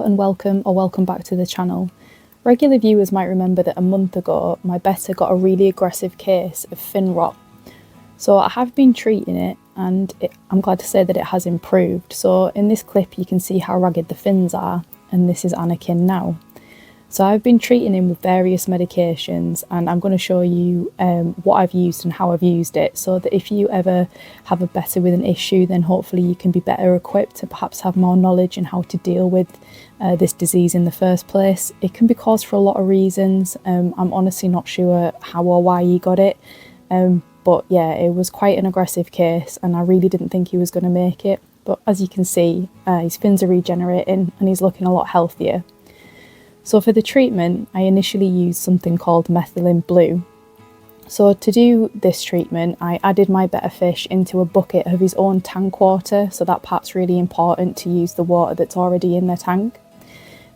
Hello and welcome back to the channel. Regular viewers might remember that a month ago my betta got a really aggressive case of fin rot. So I have been treating it and I'm glad to say that it has improved. So in this clip you can see how ragged the fins are, and this is Anakin now. So I've been treating him with various medications, and I'm going to show you what I've used and how I've used it, so that if you ever have a betta with an issue, then hopefully you can be better equipped to perhaps have more knowledge in how to deal with this disease in the first place. It can be caused for a lot of reasons. I'm honestly not sure how or why he got it, but yeah, it was quite an aggressive case and I really didn't think he was going to make it. But as you can see, his fins are regenerating and he's looking a lot healthier. So for the treatment, I initially used something called Methylene Blue. So to do this treatment, I added my betta fish into a bucket of his own tank water, so that part's really important, to use the water that's already in the tank.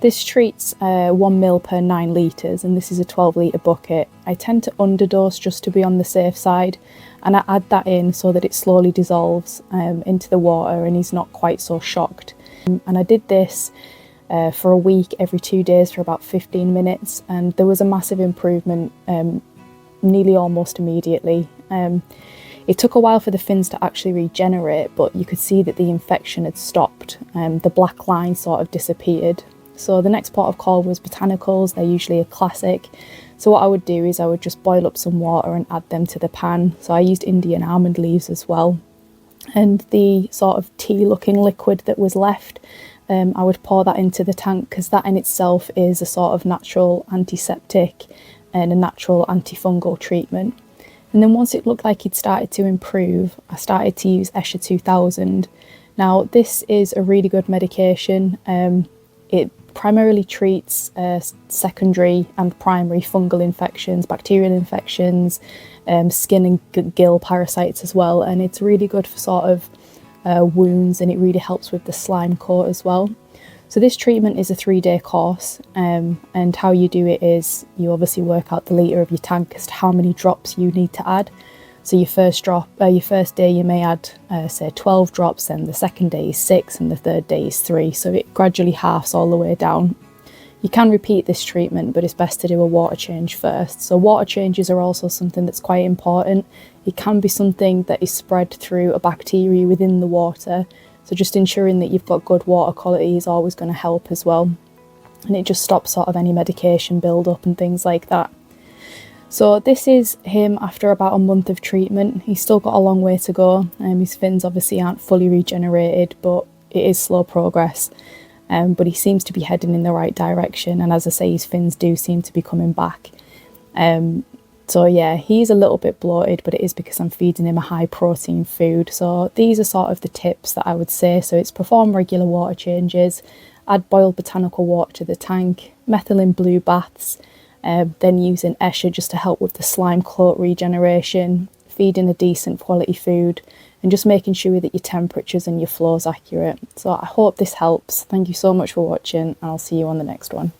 This treats 1 ml per 9 litres, and this is a 12-litre bucket. I tend to underdose just to be on the safe side, and I add that in so that it slowly dissolves into the water and he's not quite so shocked. And I did this for a week, every 2 days for about 15 minutes, and there was a massive improvement nearly almost immediately. It took a while for the fins to actually regenerate, but you could see that the infection had stopped. The black line sort of disappeared. So the next port of call was botanicals. They're usually a classic. So what I would do is I would just boil up some water and add them to the pan. So I used Indian almond leaves as well. And the sort of tea looking liquid that was left, I would pour that into the tank, because that in itself is a sort of natural antiseptic and a natural antifungal treatment. And then once it looked like it started to improve, I started to use Escher 2000. Now this is a really good medication. It primarily treats secondary and primary fungal infections, bacterial infections, skin and gill parasites as well, and it's really good for sort of wounds, and it really helps with the slime coat as well. So this treatment is a 3-day course, and how you do it is you obviously work out the litre of your tank as to how many drops you need to add. So your first day you may add say 12 drops, then the second day is 6 and the third day is 3, so it gradually halves all the way down. You can repeat this treatment, but it's best to do a water change first. So water changes are also something that's quite important. It can be something that is spread through a bacteria within the water, so just ensuring that you've got good water quality is always going to help as well. And it just stops sort of any medication build up and things like that. So this is him after about a month of treatment. He's still got a long way to go. His fins obviously aren't fully regenerated, but it is slow progress. But he seems to be heading in the right direction, and as I say, his fins do seem to be coming back. So yeah, he's a little bit bloated, but it is because I'm feeding him a high protein food. So these are sort of the tips that I would say. So it's perform regular water changes, add boiled botanical water to the tank, Methylene Blue baths, then using Escher just to help with the slime coat regeneration, feeding a decent quality food, and just making sure that your temperatures and your flow's accurate. So I hope this helps. Thank you so much for watching, and I'll see you on the next one.